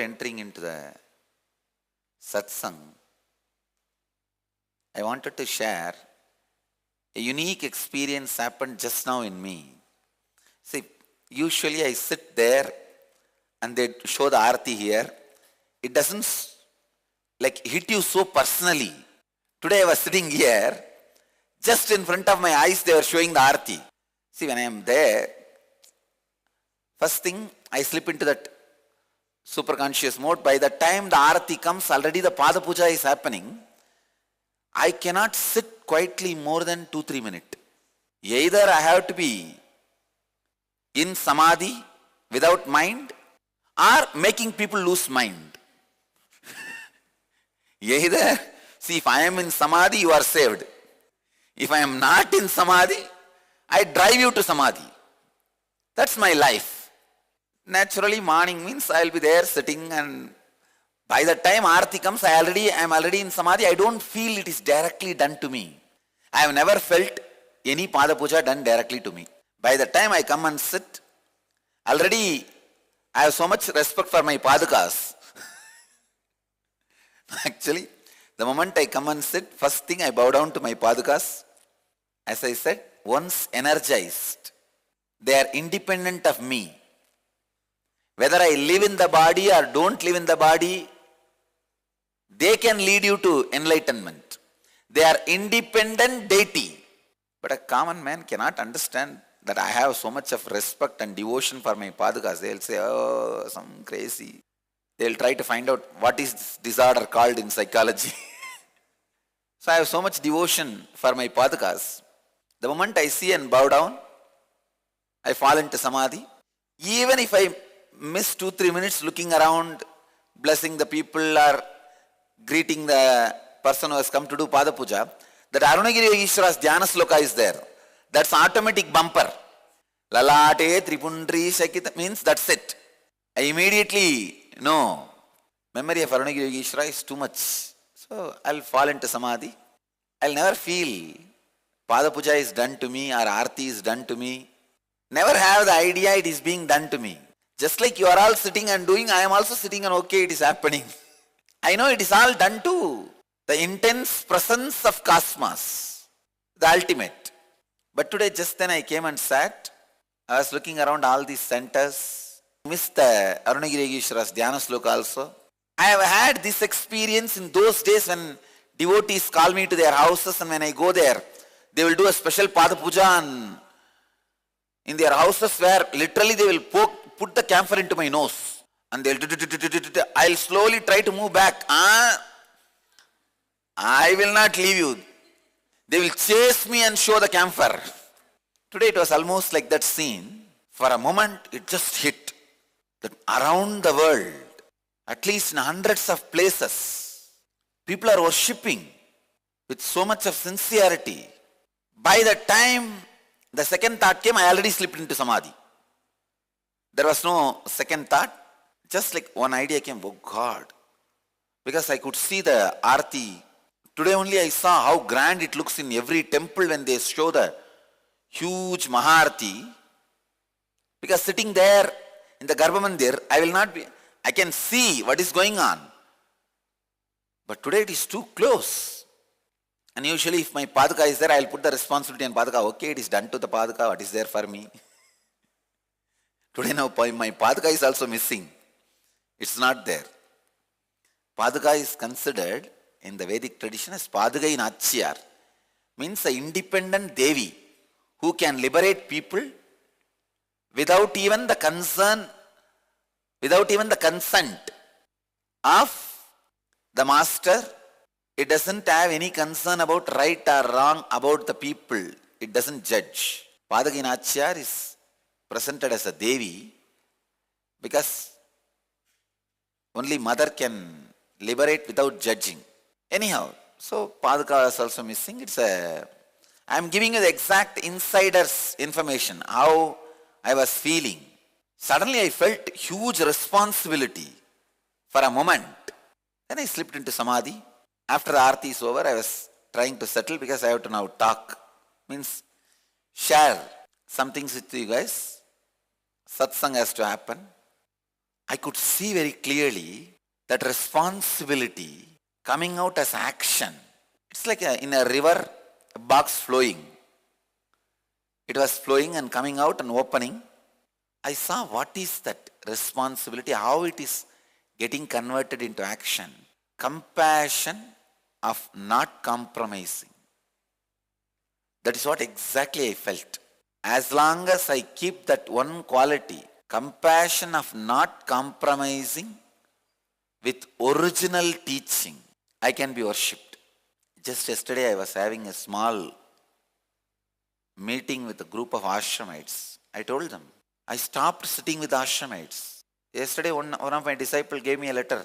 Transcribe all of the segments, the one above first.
entering into the satsang, I wanted to share a unique experience happened just now in me. See, usually I sit there and they show the arati here. It doesn't like hit you so personally. Today I was sitting here, just in front of my eyes they were showing the arati. See, when I am there, first thing I slip into that super conscious mode. By the time the arati comes, already the pada puja is happening. I cannot sit quietly more than 2-3 minutes. Either I have to be in samadhi without mind or making people lose mind. Either, see, if I am in samadhi, you are saved. If I am not in samadhi, I drive you to samadhi. That's my life. Naturally, morning means I will be there sitting, and by the time Aarti comes, I am already in samadhi. I don't feel it is directly done to me. I have never felt any pada puja done directly to me. By the time I come and sit, already I have so much respect for my padakas. Actually, the moment I come and sit, first thing I bow down to my padakas. As I said, once energized, they are independent of me. Whether I live in the body or don't live in the body, they can lead you to enlightenment. They are independent deity. But a common man cannot understand that I have so much of respect and devotion for my padakas. They will say, oh, some crazy. They will try to find out what is this disorder called in psychology. So I have so much devotion for my padakas. The moment I see and bow down, I fall into samadhi. Even if I miss 2-3 minutes looking around, blessing the people or greeting the person who has come to do pada puja, that Arunagiri Ishwara's dhyana sloka is there. That's automatic bumper. Lalate tripundri shakita means that's it. I immediately know memory of Arunagiri Ishwara is too much. So I'll fall into samadhi. I'll never feel pada puja is done to me or arti is done to me. Never have the idea it is being done to me. Just like you are all sitting and doing, I am also sitting and okay, it is happening. I know it is all done to the intense presence of cosmos, the ultimate. But today, just then I came and sat. I was looking around all these centers. Missed the Arunagiri Ishwara's dhyana sloka also. I have had this experience in those days when devotees call me to their houses, and when I go there, they will do a special pada puja in their houses where literally they will put the camphor into my nose. And I'll slowly try to move back. I will not leave you. They will chase me and show the camphor. Today it was almost like that scene. For a moment it just hit that around the world, at least in hundreds of places, people are worshipping with so much of sincerity. By the time the second thought came, I already slipped into samadhi. There was no second thought. Just like one idea came, oh God. Because I could see the arti. Today only I saw how grand it looks in every temple when they show the huge Maharti. Because sitting there in the Garbha Mandir, I can see what is going on. But today it is too close. And usually if my padaka is there, I will put the responsibility on padaka. Okay, it is done to the padaka, what is there for me? Today now my padaka is also missing. It's not there. Padaka is considered in the Vedic tradition as Padagai Nachyar. Means an independent Devi who can liberate people without even the consent of the master. It doesn't have any concern about right or wrong about the people. It doesn't judge. Padagai Nachyar is presented as a Devi because only mother can liberate without judging. Anyhow, so Padaka is also missing. I am giving you the exact insider's information, how I was feeling. Suddenly I felt huge responsibility for a moment. Then I slipped into samadhi. After the arati is over, I was trying to settle because I have to now talk. Means share some things with you guys. Satsang has to happen. I could see very clearly that responsibility coming out as action. It's like in a river, a box flowing. It was flowing and coming out and opening. I saw what is that responsibility, how it is getting converted into action. Compassion of not compromising. That is what exactly I felt. As long as I keep that one quality, compassion of not compromising with original teaching, I can be worshipped. Just yesterday I was having a small meeting with a group of ashramites. I told them, I stopped sitting with ashramites. Yesterday one of my disciples gave me a letter.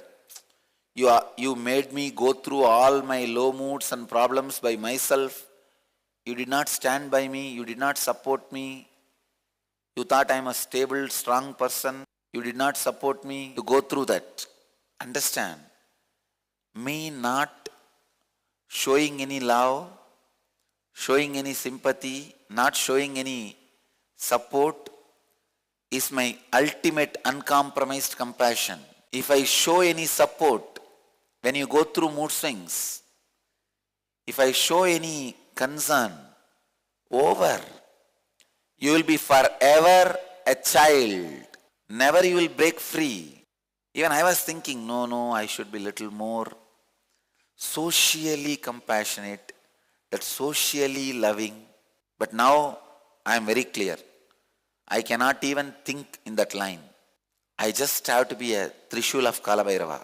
You made me go through all my low moods and problems by myself. You did not stand by me. You did not support me. You thought I am a stable, strong person. You did not support me to go through that. Understand, me not showing any love, showing any sympathy, not showing any support is my ultimate uncompromised compassion. If I show any support when you go through mood swings, if I show any concern, over. You will be forever a child. Never you will break free. Even I was thinking, no, I should be little more socially compassionate, that socially loving. But now I am very clear. I cannot even think in that line. I just have to be a Trishul of Kalabhairava.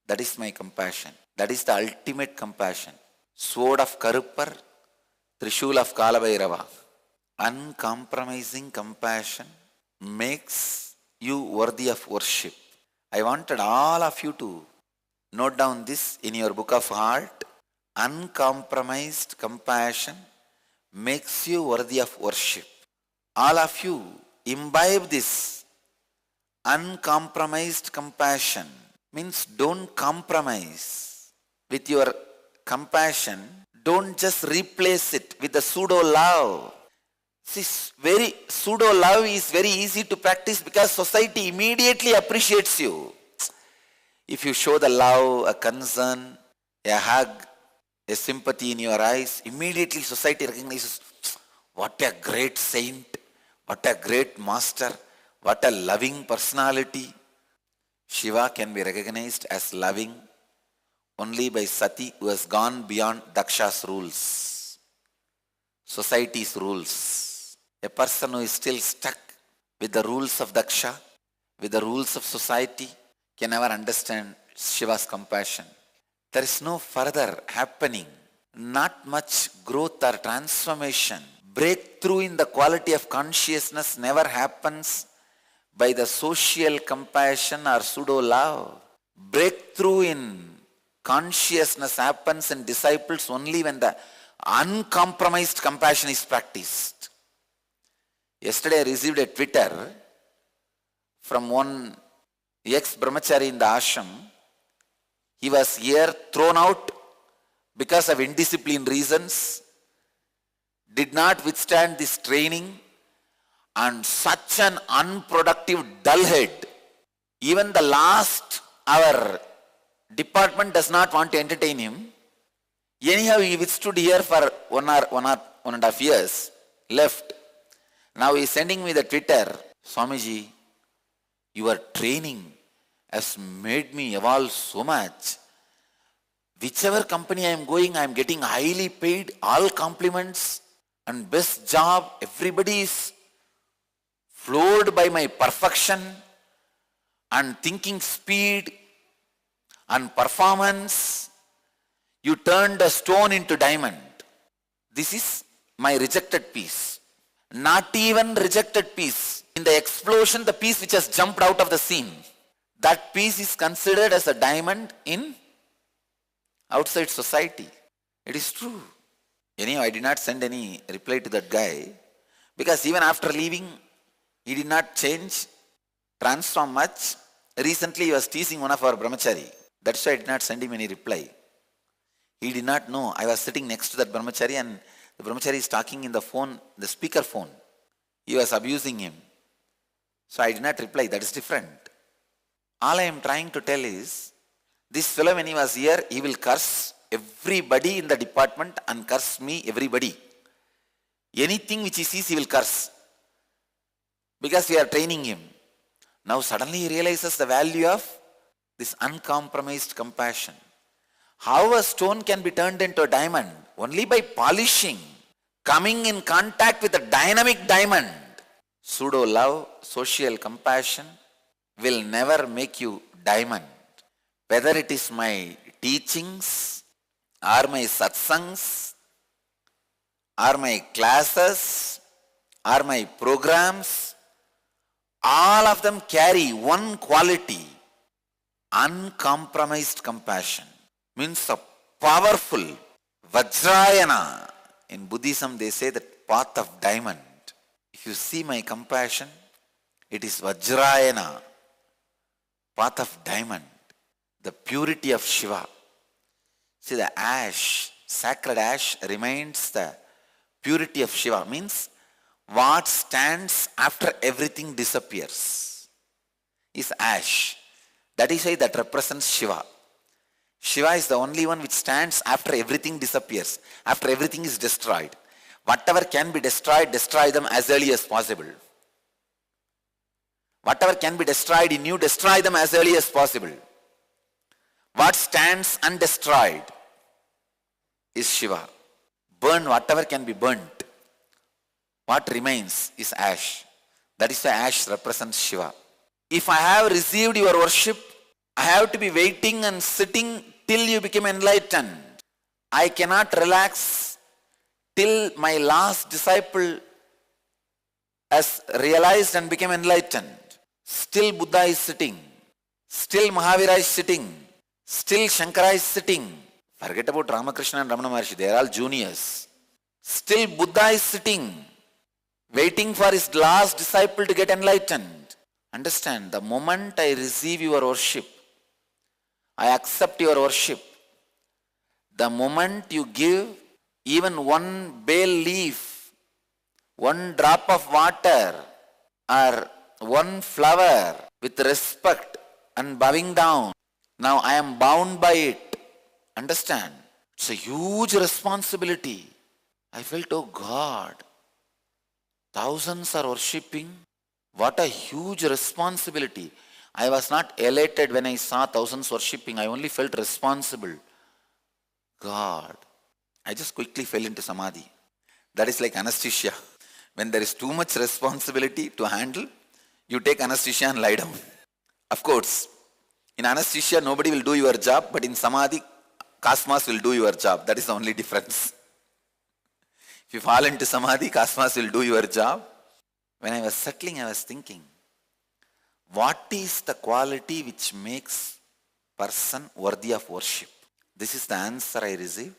That is my compassion. That is the ultimate compassion. Sword of Karuppar, Trishul of Kalabhairava. Uncompromising compassion makes you worthy of worship. I wanted all of you to note down this in your book of heart. Uncompromised compassion makes you worthy of worship. All of you imbibe this uncompromised compassion. Means don't compromise with your compassion. Don't just replace it with the pseudo love. This very pseudo love is very easy to practice because society immediately appreciates you. If you show the love, a concern, a hug, a sympathy in your eyes, immediately society recognizes, what a great saint, what a great master, what a loving personality. Shiva can be recognized as loving only by Sati, who has gone beyond Daksha's rules, society's rules. A person who is still stuck with the rules of Daksha, with the rules of society, can never understand Shiva's compassion. There is no further happening, not much growth or transformation. Breakthrough in the quality of consciousness never happens by the social compassion or pseudo love. Breakthrough in consciousness happens in disciples only when the uncompromised compassion is practiced. Yesterday I received a Twitter from one ex-brahmachari in the ashram. He was here thrown out because of indiscipline reasons, did not withstand this training, and such an unproductive dullhead. Even the last hour department does not want to entertain him. Anyhow, he withstood here for 1.5 years, left. Now he is sending me the Twitter, Swamiji, your training has made me evolve so much. Whichever company I am going, I am getting highly paid, all compliments and best job. Everybody is floored by my perfection and thinking speed and performance. You turned a stone into diamond. This is my rejected piece. Not even rejected piece. In the explosion, the piece which has jumped out of the scene, that piece is considered as a diamond in outside society. It is true. Anyhow, I did not send any reply to that guy because even after leaving, he did not change, transform much. Recently, he was teasing one of our brahmachari. That's why I did not send him any reply. He did not know. I was sitting next to that brahmachari and the brahmachari is talking in the phone, the speaker phone. He was abusing him. So I did not reply. That is different. All I am trying to tell is, this fellow when he was here, he will curse everybody in the department and curse me, everybody. Anything which he sees, he will curse. Because we are training him. Now suddenly he realizes the value of this uncompromised compassion. How a stone can be turned into a diamond? Only by polishing, coming in contact with a dynamic diamond. Pseudo love, social compassion will never make you diamond. Whether it is my teachings, or my satsangs, or my classes, or my programs, all of them carry one quality: uncompromised compassion. Means a powerful Vajrayana. In Buddhism they say that path of diamond. If you see my compassion, it is Vajrayana, path of diamond, the purity of Shiva. See, the ash, sacred ash remains the purity of Shiva. Means what stands after everything disappears is ash. That is why that represents Shiva. Shiva is the only one which stands after everything disappears, after everything is destroyed. Whatever can be destroyed, destroy them as early as possible. Whatever can be destroyed in you, destroy them as early as possible. What stands undestroyed is Shiva. Burn whatever can be burnt. What remains is ash. That is why ash represents Shiva. If I have received your worship, I have to be waiting and sitting till you become enlightened. I cannot relax till my last disciple has realized and become enlightened. Still Buddha is sitting. Still Mahavira is sitting. Still Shankara is sitting. Forget about Ramakrishna and Ramana Maharshi. They are all juniors. Still Buddha is sitting, waiting for his last disciple to get enlightened. Understand, the moment I receive your worship, I accept your worship, the moment you give even one bay leaf, one drop of water, or one flower with respect and bowing down, now I am bound by it. Understand? It's a huge responsibility. I felt, oh God, thousands are worshipping. What a huge responsibility. I was not elated when I saw thousands worshipping. I only felt responsible. God. I just quickly fell into samadhi. That is like anesthesia. When there is too much responsibility to handle, you take anesthesia and lie down. Of course, in anesthesia nobody will do your job, but in samadhi, Kasmas will do your job. That is the only difference. If you fall into samadhi, Kasmas will do your job. When I was settling, I was thinking, what is the quality which makes person worthy of worship? This is the answer I received.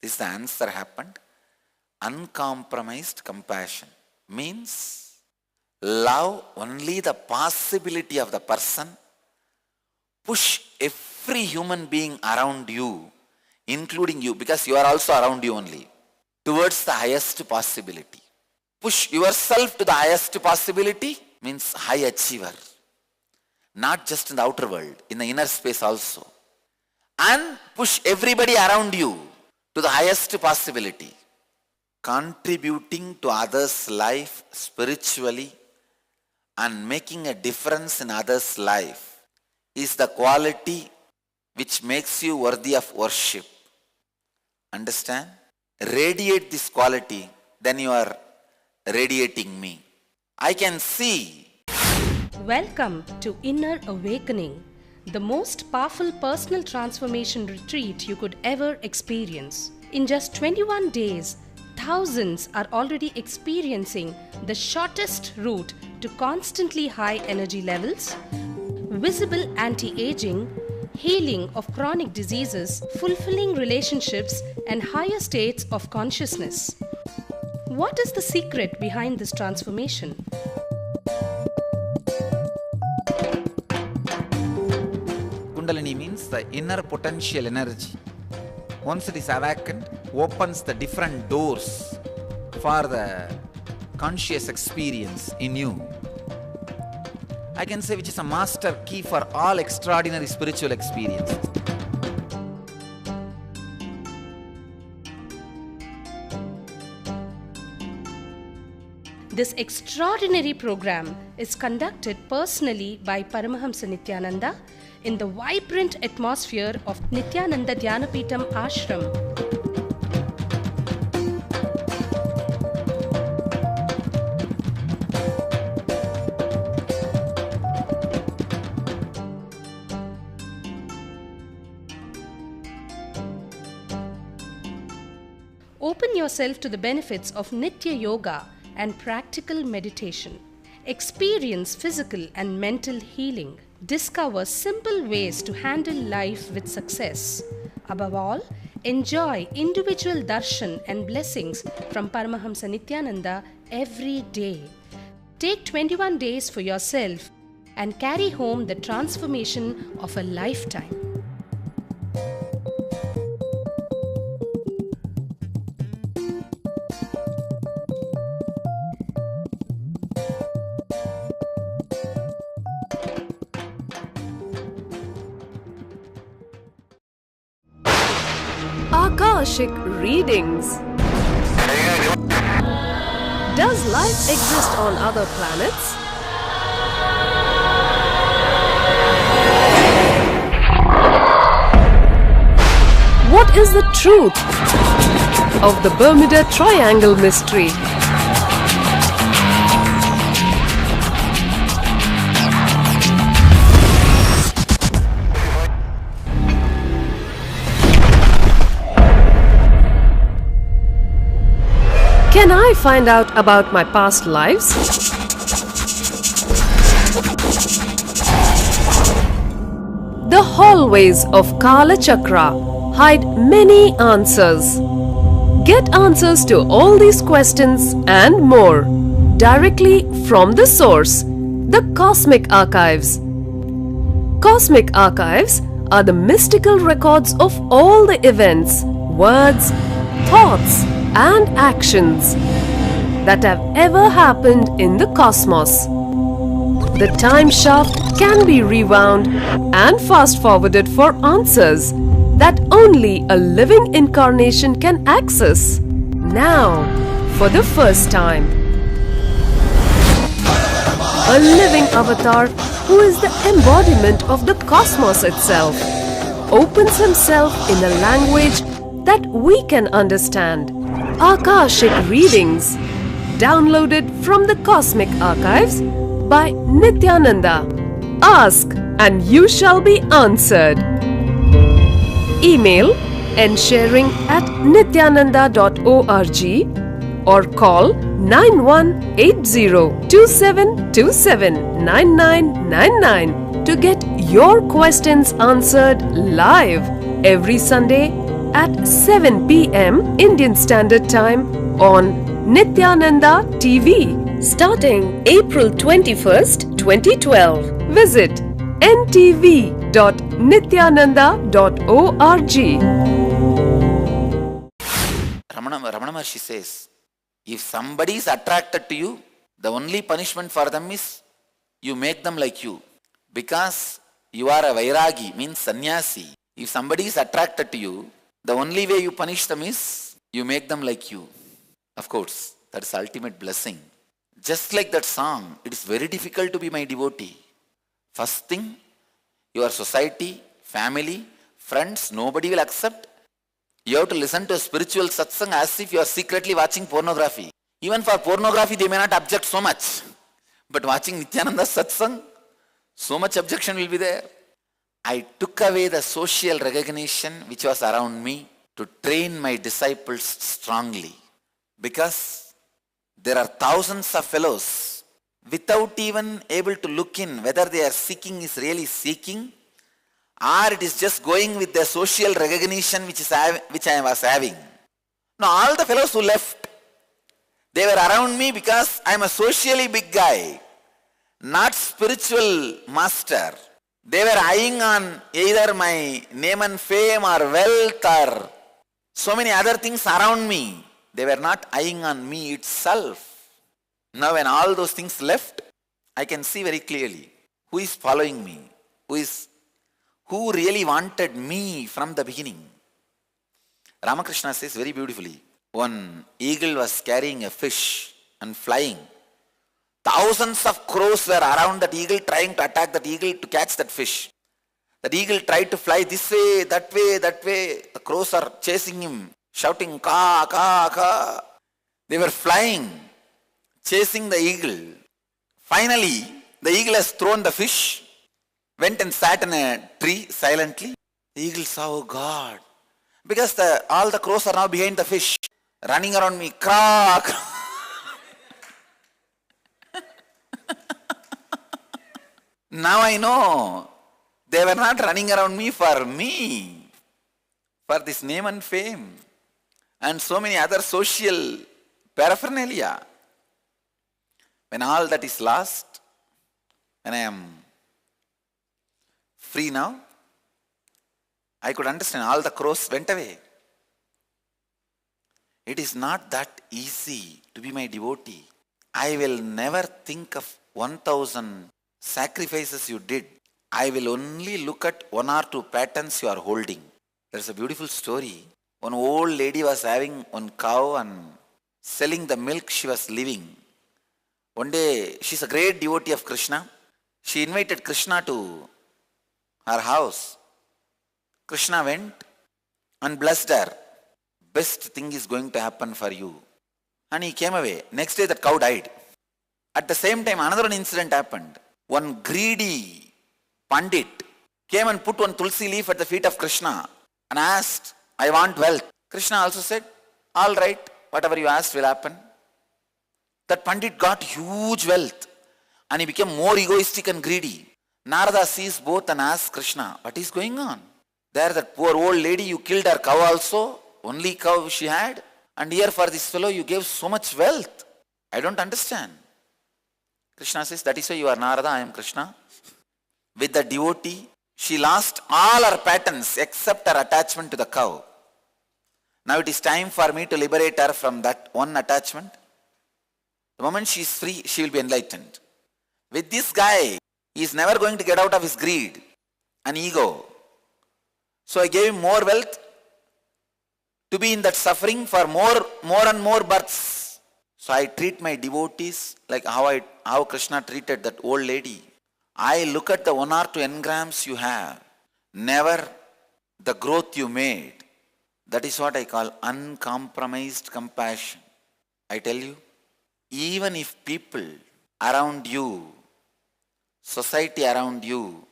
This is the answer happened. Uncompromised compassion means love only the possibility of the person, push every human being around you, including you, because you are also around you only, towards the highest possibility. Push yourself to the highest possibility means high achiever. Not just in the outer world, in the inner space also. And push everybody around you to the highest possibility. Contributing to others' life spiritually and making a difference in others' life is the quality which makes you worthy of worship. Understand? Radiate this quality, then you are radiating me. I can see. Welcome to Inner Awakening, the most powerful personal transformation retreat you could ever experience. In just 21 days, thousands are already experiencing the shortest route to constantly high energy levels, visible anti-aging, healing of chronic diseases, fulfilling relationships, and higher states of consciousness. What is the secret behind this transformation? Kundalini means the inner potential energy. Once it is awakened, opens the different doors for the conscious experience in you. I can say which is a master key for all extraordinary spiritual experiences. This extraordinary program is conducted personally by Paramahamsa Nithyananda in the vibrant atmosphere of Nithyananda Dhyanapitham Ashram. Open yourself to the benefits of Nitya Yoga and practical meditation. Experience physical and mental healing. Discover simple ways to handle life with success. Above all, enjoy individual darshan and blessings from Paramahamsa Nithyananda every day. Take 21 days for yourself and carry home the transformation of a lifetime. Akashic readings. Does life exist on other planets? What is the truth of the Bermuda Triangle mystery? Can I find out about my past lives? The hallways of Kala Chakra hide many answers. Get answers to all these questions and more directly from the source, the Cosmic Archives. Cosmic Archives are the mystical records of all the events, words, thoughts, and actions that have ever happened in the cosmos. The time shaft can be rewound and fast-forwarded for answers that only a living incarnation can access. Now, for the first time, a living avatar who is the embodiment of the cosmos itself opens himself in a language that we can understand. Akashic readings, downloaded from the Cosmic Archives by Nithyananda. Ask and you shall be answered. Email ensharing@nithyananda.org or call 918027279999 to get your questions answered live every Sunday at 7 p.m. Indian Standard Time on Nithyananda TV starting April 21st, 2012. Visit ntv.nithyananda.org. Ramana Maharshi says, if somebody is attracted to you, the only punishment for them is you make them like you. Because you are a Vairagi, means sannyasi. If somebody is attracted to you, the only way you punish them is you make them like you. Of course, that is ultimate blessing. Just like that song, it is very difficult to be my devotee. First thing, your society, family, friends, nobody will accept. You have to listen to a spiritual satsang as if you are secretly watching pornography. Even for pornography, they may not object so much. But watching Nithyananda's satsang, so much objection will be there. I took away the social recognition which was around me to train my disciples strongly. Because there are thousands of fellows without even able to look in whether they are seeking is really seeking or it is just going with the social recognition which I was having. Now all the fellows who left, they were around me because I am a socially big guy, not spiritual master. They were eyeing on either my name and fame or wealth or so many other things around me. They were not eyeing on me itself. Now when all those things left, I can see very clearly. who is following me, who really wanted me from the beginning. Ramakrishna says very beautifully, one eagle was carrying a fish and flying. Thousands of crows were around that eagle trying to attack that eagle to catch that fish. That eagle tried to fly this way, that way, that way. The crows are chasing him, shouting, ka, ka, ka. They were flying, chasing the eagle. Finally, the eagle has thrown the fish, went and sat in a tree silently. The eagle saw, oh God, because all the crows are now behind the fish, running around me, ka, ka. Now I know. They were not running around me, for this name and fame, and so many other social paraphernalia. When all that is lost, when I am free now, I could understand all the crows went away. It is not that easy to be my devotee. I will never think of 1,000 sacrifices you did. I will only look at one or two patterns you are holding. There's a beautiful story. One old lady was having one cow and selling the milk she was living. One day, she's a great devotee of Krishna. She invited Krishna to her house. Krishna went and blessed her. Best thing is going to happen for you. And he came away. Next day, that cow died. At the same time, another incident happened. One greedy Pandit came and put one tulsi leaf at the feet of Krishna and asked, I want wealth. Krishna also said, all right, whatever you asked will happen. That Pandit got huge wealth and he became more egoistic and greedy. Narada sees both and asks Krishna, what is going on? There that poor old lady, you killed her cow also, only cow she had. And here for this fellow you gave so much wealth. I don't understand. Krishna says, that is why you are Narada, I am Krishna. With the devotee, she lost all her patterns except her attachment to the cow. Now it is time for me to liberate her from that one attachment. The moment she is free, she will be enlightened. With this guy, he is never going to get out of his greed and ego. So I gave him more wealth to be in that suffering for more and more births. So I treat my devotees like how Krishna treated that old lady. I look at the 1 or 2 engrams you have, never the growth you made. That is what I call uncompromised compassion. I tell you, even if people around you, society around you,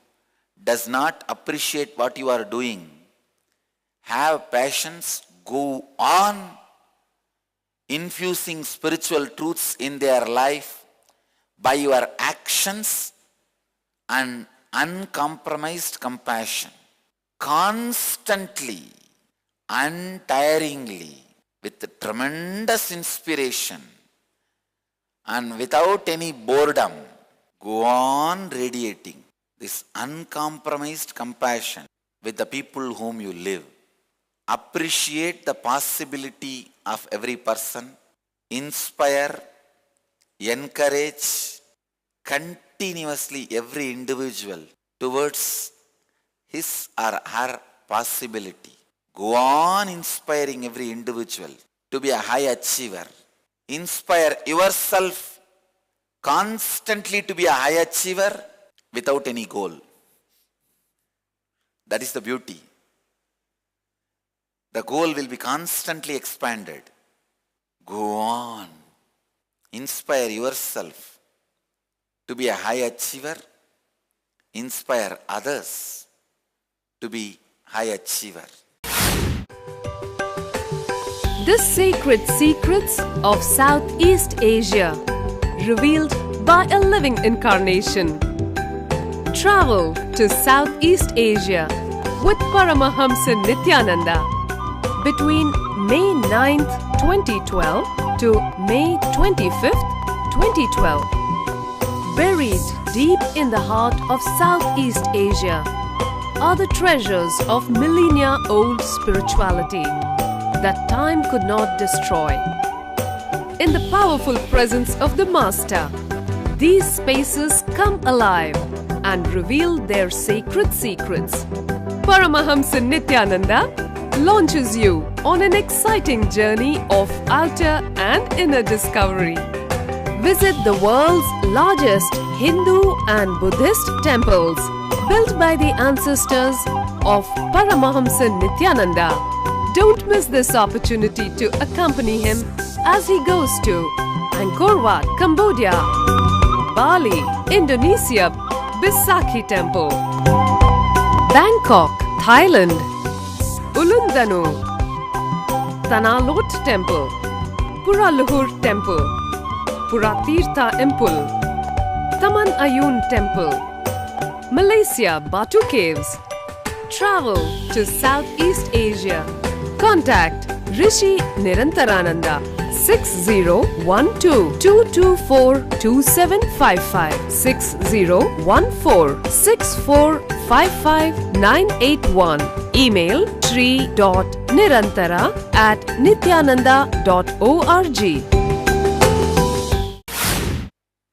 does not appreciate what you are doing, have patience, go on infusing spiritual truths in their life by your actions and uncompromised compassion, constantly, untiringly, with tremendous inspiration and without any boredom, go on radiating this uncompromised compassion with the people whom you live. Appreciate the possibility of every person, inspire, encourage continuously every individual towards his or her possibility. Go on inspiring every individual to be a high achiever. Inspire yourself constantly to be a high achiever without any goal. That is the beauty. The goal will be constantly expanded. Go on. Inspire yourself to be a high achiever. Inspire others to be high achiever. The Sacred Secrets of Southeast Asia, revealed by a living incarnation. Travel to Southeast Asia with Paramahamsa Nithyananda between May 9th, 2012 to May 25th, 2012. Buried deep in the heart of Southeast Asia are the treasures of millennia-old spirituality that time could not destroy. In the powerful presence of the Master, these spaces come alive and reveal their sacred secrets. Paramahamsa Nithyananda launches you on an exciting journey of outer and inner discovery. Visit the world's largest Hindu and Buddhist temples built by the ancestors of Paramahamsa Nithyananda. Don't miss this opportunity to accompany him as he goes to Angkor Wat, Cambodia, Bali, Indonesia, Besakhi Temple, Bangkok, Thailand, Ulundanu, Tanalot Temple, Puraluhur Temple, Puratirtha Impul, Taman Ayun Temple, Malaysia, Batu Caves. Travel to Southeast Asia. Contact Rishi Nirantarananda 6012-224-2755 6014-6455-981. Email shri.nirantara@nityananda.org.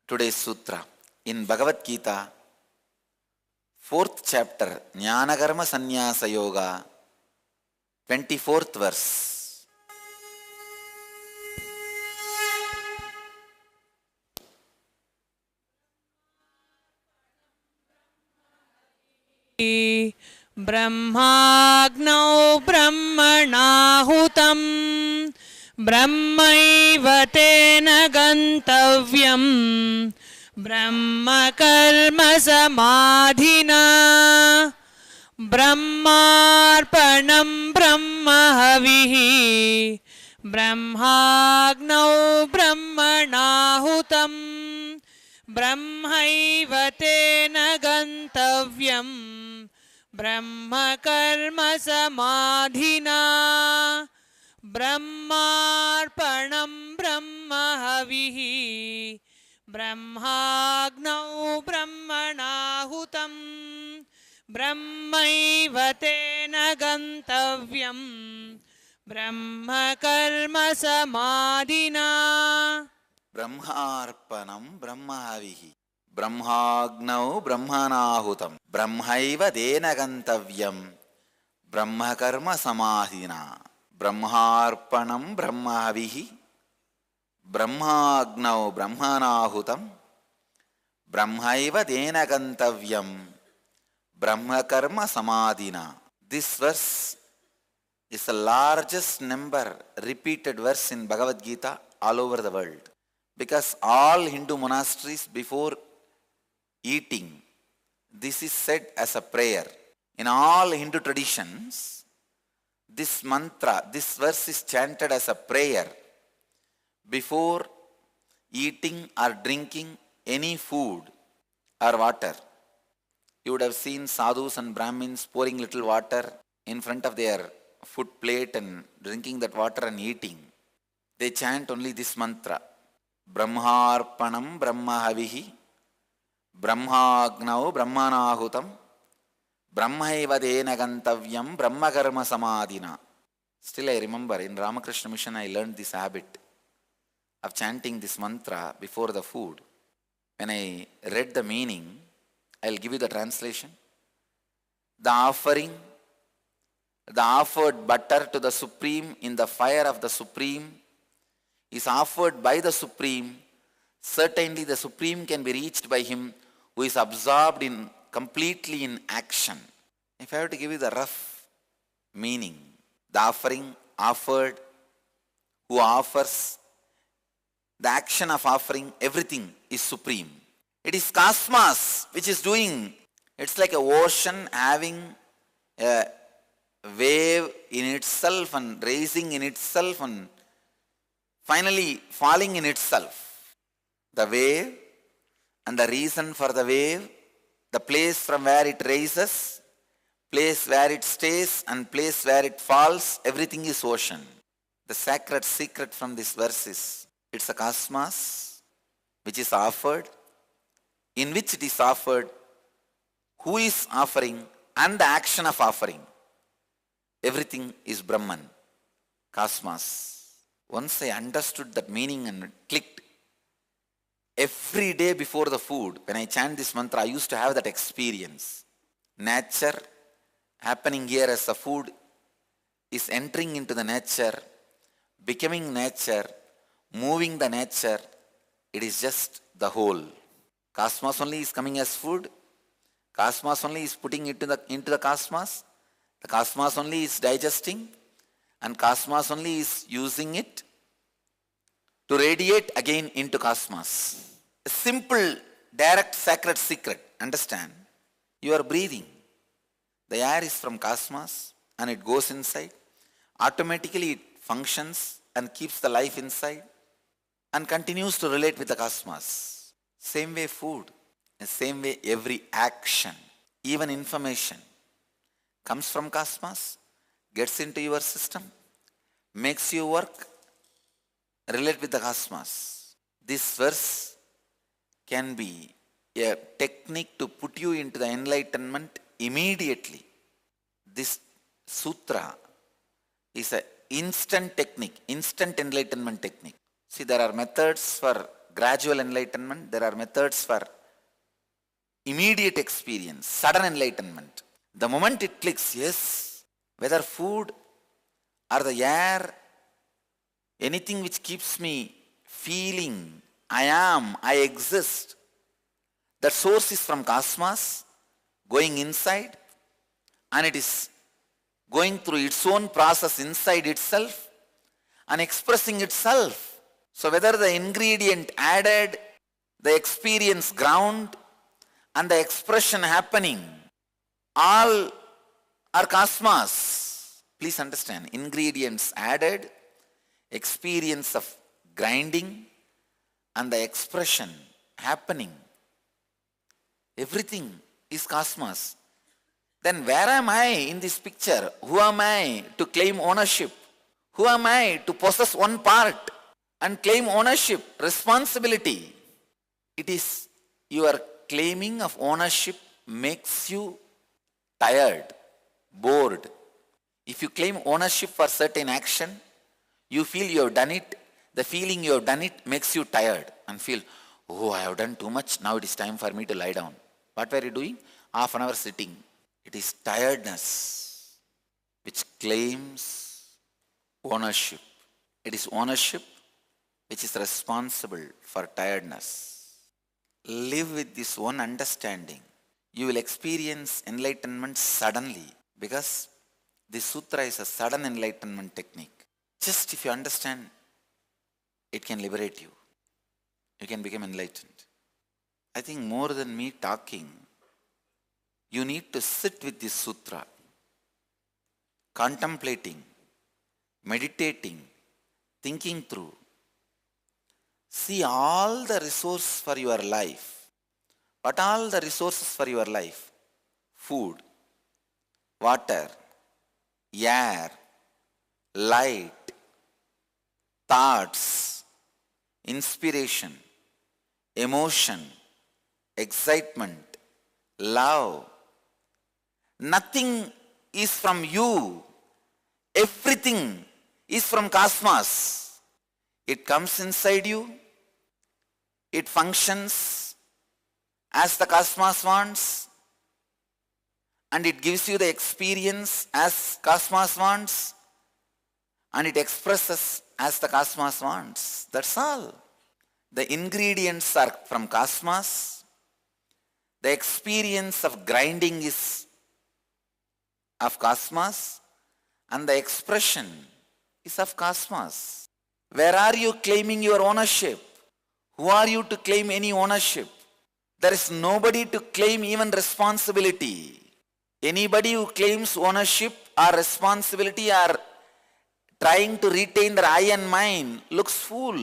Today's sutra in Bhagavad Gita, 4th chapter, Jnanakarma Sannyasa Yoga, 24th verse. ब्रह्माग्नौ ब्रह्मणाहुतं ब्रह्मैव तेन गन्तव्यम् ब्रह्म कर्म समाधिना ब्रह्मार्पणं ब्रह्म हविः ब्रह्माग्नौ ब्रह्मणाहुतं ब्रह्मैव तेन गन्तव्यम् ब्रह्म कर्म समाधिना ब्रह्मार्पणं ब्रह्म हविः ब्रह्माग्नौ ब्रह्मणाहुतं ब्रह्मैव तेन गन्तव्यं ब्रह्म कर्म समाधिना ब्रह्मार्पणं ब्रह्म हविः ब्रह्माग्नौ ब्रह्मणाहुतं ब्रह्मैव तेन गन्तव्यं ब्रह्म कर्म समाधिना ब्रह्मार्पणं ब्रह्म हविः ब्रह्माग्नौ ब्रह्मणाहुतं ब्रह्मैव तेन गन्तव्यं ब्रह्म कर्म samadhina. This verse is the largest number repeated verse in Bhagavad Gita all over the world. Because all Hindu monasteries before eating, this is said as a prayer. In all Hindu traditions, this mantra, this verse is chanted as a prayer before eating or drinking any food or water. You would have seen sadhus and brahmins pouring little water in front of their food plate and drinking that water and eating. They chant only this mantra. Brahmarpanam brahmahavihi brahmagnau brahmanahutam brahmaiva dena gantavyam brahmakarma samadhina. Still I remember in Ramakrishna Mission I learned this habit of chanting this mantra before the food. When I read the meaning, I'll give you the translation. The offered butter to the Supreme in the fire of the Supreme is offered by the Supreme. Certainly the Supreme can be reached by him who is absorbed completely in action. If I have to give you the rough meaning, the offering, offered, who offers, the action of offering, everything is supreme. It is cosmos which is doing. It's like an ocean having a wave in itself and raising in itself and finally falling in itself. The wave and the reason for the wave, the place from where it raises, place where it stays and place where it falls, everything is ocean. The sacred secret from this verse is, it's a cosmos which is offered, in which it is offered, who is offering, and the action of offering. Everything is Brahman, cosmos. Once I understood that meaning and it clicked, Every day before the food, when I chant this mantra, I used to have that experience. Nature happening here as the food is entering into the nature, becoming nature, moving the nature. It is just the whole. Cosmos only is coming as food. Cosmos only is putting it into the cosmos. The cosmos only is digesting. And cosmos only is using it to radiate again into cosmos. A simple, direct, sacred secret. Understand? You are breathing. The air is from cosmos and it goes inside. Automatically it functions and keeps the life inside and continues to relate with the cosmos. Same way food. The same way every action, even information, comes from cosmos, gets into your system, makes you work, relate with the cosmos. This verse can be a technique to put you into the enlightenment immediately. This sutra is an instant technique, instant enlightenment technique. See, there are methods for gradual enlightenment, there are methods for immediate experience, sudden enlightenment. The moment it clicks, yes, whether food or the air, anything which keeps me feeling I exist, that source is from cosmos, going inside, and it is going through its own process inside itself and expressing itself. So whether the ingredient added, the experience ground, and the expression happening, all are cosmos. Please understand, ingredients added, experience of grinding, and the expression happening. Everything is cosmos. Then where am I in this picture? Who am I to claim ownership? Who am I to possess one part and claim ownership, responsibility? It is your claiming of ownership makes you tired, bored. If you claim ownership for certain action, you feel you have done it. The feeling you have done it makes you tired and feel, oh, I have done too much. Now it is time for me to lie down. What were you doing? Half an hour sitting. It is tiredness which claims ownership. It is ownership which is responsible for tiredness. Live with this one understanding. You will experience enlightenment suddenly because this sutra is a sudden enlightenment technique. Just if you understand, it can liberate you. You can become enlightened. I think more than me talking, you need to sit with this sutra, contemplating, meditating, thinking through. See all the resources for your life. What all the resources for your life? Food, water, air, light, thoughts, inspiration, emotion, excitement, love. Nothing is from you. Everything is from cosmos. It comes inside you. It functions as the cosmos wants. And it gives you the experience as cosmos wants. And it expresses as the cosmos wants. That's all. The ingredients are from cosmos. The experience of grinding is of cosmos. And the expression is of cosmos. Where are you claiming your ownership? Who are you to claim any ownership? There is nobody to claim even responsibility. Anybody who claims ownership or responsibility or trying to retain their I and mine looks fool.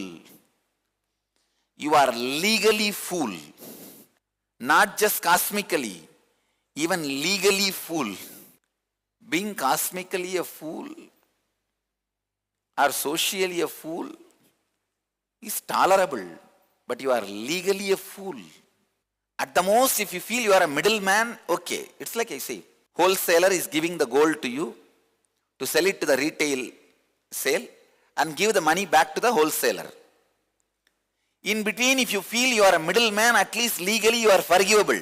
You are legally fool. Not just cosmically, even legally fool. Being cosmically a fool or socially a fool is tolerable, but you are legally a fool. At the most, if you feel you are a middleman, okay. It's like I say, wholesaler is giving the gold to you to sell it to the retail sale and give the money back to the wholesaler. In between, if you feel you are a middleman, at least legally you are forgivable.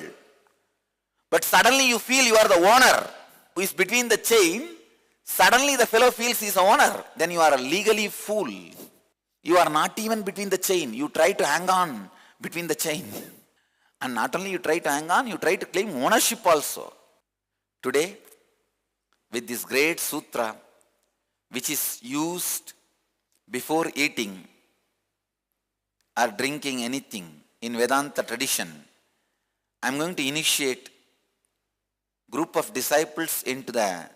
But suddenly you feel you are the owner who is between the chain. Suddenly the fellow feels he is the owner. Then you are a legally fool. You are not even between the chain. You try to hang on between the chain. And not only you try to hang on, you try to claim ownership also. Today, with this great sutra, which is used before eating or drinking anything in Vedanta tradition, I am going to initiate group of disciples into the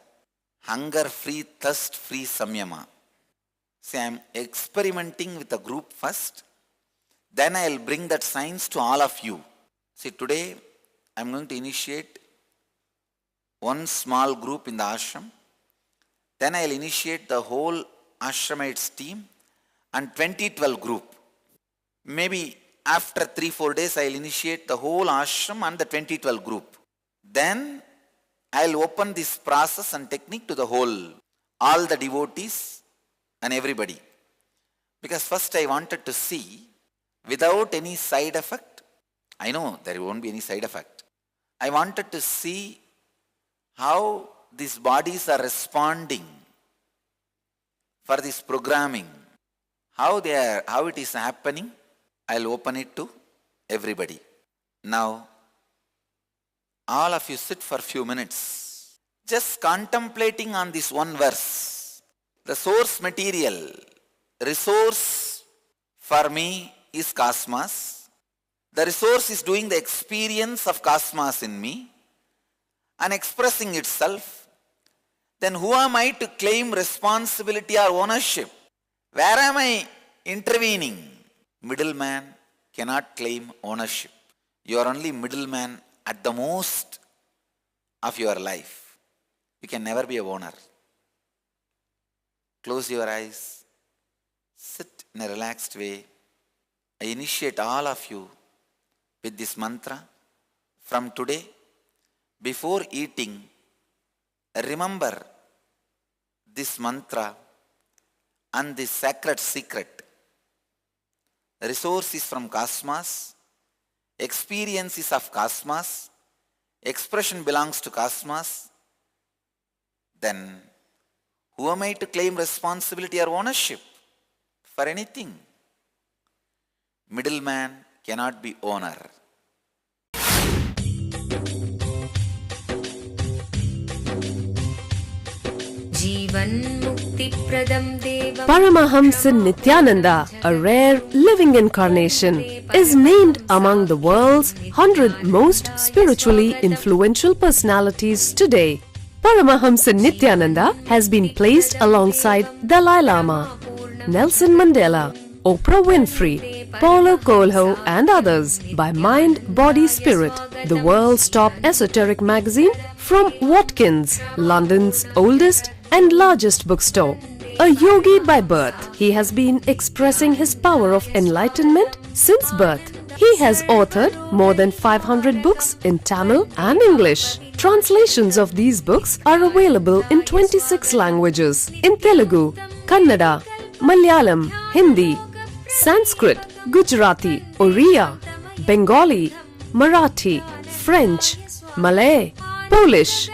hunger-free, thirst-free samyama. See, I am experimenting with a group first, then I will bring that science to all of you. See, today I am going to initiate one small group in the ashram, then I will initiate the whole ashramites team and 2012 group. Maybe after 3-4 days I will initiate the whole ashram and the 2012 group. Then I will open this process and technique to the whole, all the devotees and everybody. Because first I wanted to see, without any side effect, I know there won't be any side effect. I wanted to see how these bodies are responding for this programming, how it is happening. I'll open it to everybody. Now, all of you sit for a few minutes, just contemplating on this one verse. The source material, resource for me is cosmos. The resource is doing the experience of cosmos in me and expressing itself. Then who am I to claim responsibility or ownership? Where am I intervening? Middleman cannot claim ownership. You are only middleman at the most of your life. You can never be a owner. Close your eyes. Sit in a relaxed way. I initiate all of you with this mantra. From today, before eating, remember this mantra and this sacred secret. Resource is from cosmos. Experience is of cosmos. Expression belongs to cosmos. Then, who am I to claim responsibility or ownership for anything? Middleman cannot be owner. Paramahamsa Nithyananda, a rare living incarnation, is named among the world's 100 most spiritually influential personalities today. Paramahamsa Nithyananda has been placed alongside Dalai Lama, Nelson Mandela, Oprah Winfrey, Paulo Coelho and others by Mind, Body, Spirit, the world's top esoteric magazine from Watkins, London's oldest and largest bookstore. A yogi by birth, he has been expressing his power of enlightenment since birth. He has authored more than 500 books in Tamil and English. Translations of these books are available in 26 languages in Telugu, Kannada, Malayalam, Hindi, Sanskrit, Gujarati, Oriya, Bengali, Marathi, French, Malay, Polish,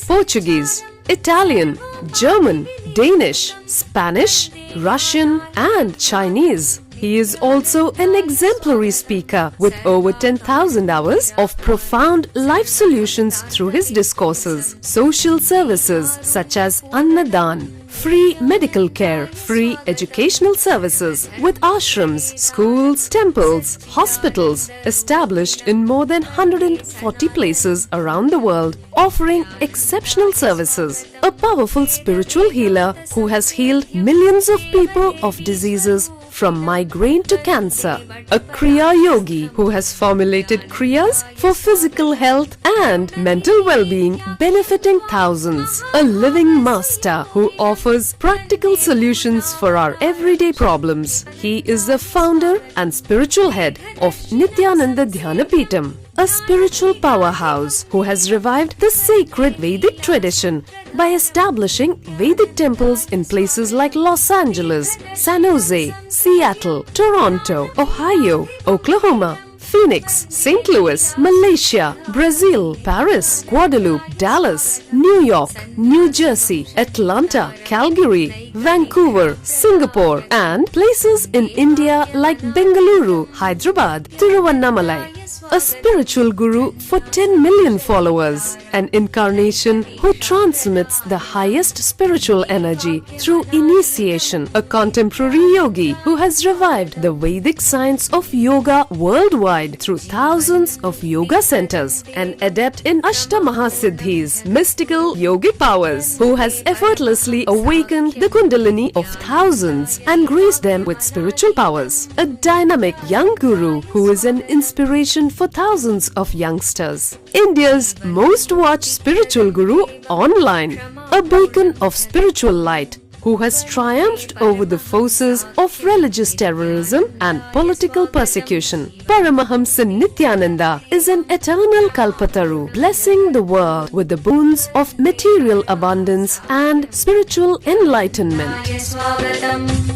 Portuguese, Italian, German, Danish, Spanish, Russian and Chinese. He is also an exemplary speaker with over 10,000 hours of profound life solutions through his discourses. Social services such as Annadan, free medical care, free educational services with ashrams, schools, temples, hospitals established in more than 140 places around the world, offering exceptional services. A powerful spiritual healer who has healed millions of people of diseases from migraine to cancer. A Kriya Yogi who has formulated Kriyas for physical health and mental well-being, benefiting thousands. A living master who offers practical solutions for our everyday problems. He is the founder and spiritual head of Nithyananda Dhyanapeetham. a spiritual powerhouse who has revived the sacred Vedic tradition by establishing Vedic temples in places like Los Angeles, San Jose, Seattle, Toronto, Ohio, Oklahoma, Phoenix, St. Louis, Malaysia, Brazil, Paris, Guadeloupe, Dallas, New York, New Jersey, Atlanta, Calgary, Vancouver, Singapore, and places in India like Bengaluru, Hyderabad, Tiruvannamalai. A spiritual guru for 10 million followers, an incarnation who transmits the highest spiritual energy through initiation, a contemporary yogi who has revived the Vedic science of yoga worldwide through thousands of yoga centers, an adept in Ashtamahasiddhis, mystical yogic powers, who has effortlessly awakened the Kundalini of thousands and graced them with spiritual powers, a dynamic young guru who is an inspiration for thousands of youngsters, India's most watched spiritual guru online, a beacon of spiritual light who has triumphed over the forces of religious terrorism and political persecution. Paramahamsa Nithyananda is an eternal Kalpataru, blessing the world with the boons of material abundance and spiritual enlightenment.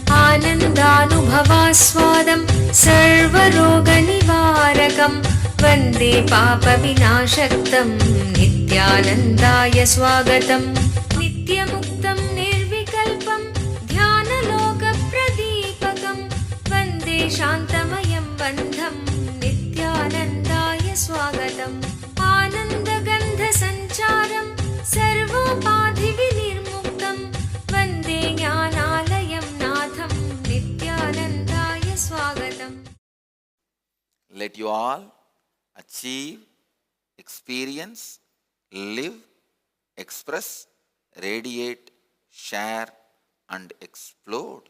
आनन्दानुभवास्वादं सर्वरोगनिवारकं वन्दे पापविनाशक्तं नित्यानन्दाय स्वागतं नित्यमुक्तं निर्विकल्पं ध्यानलोकप्रदीपकं वन्दे शान्तमयं बन्धं नित्यानन्दाय स्वागतम् आनन्दगन्धसञ्चारं सर्वोपाधिविनिर्मुक्तं वन्दे ज्ञानालयं नाथं नित्यानन्दाय स्वागतम्. Let you all achieve, experience, live, express, radiate, share, and explode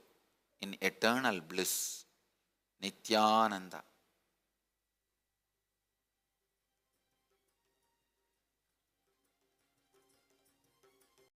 in eternal bliss. Nityananda.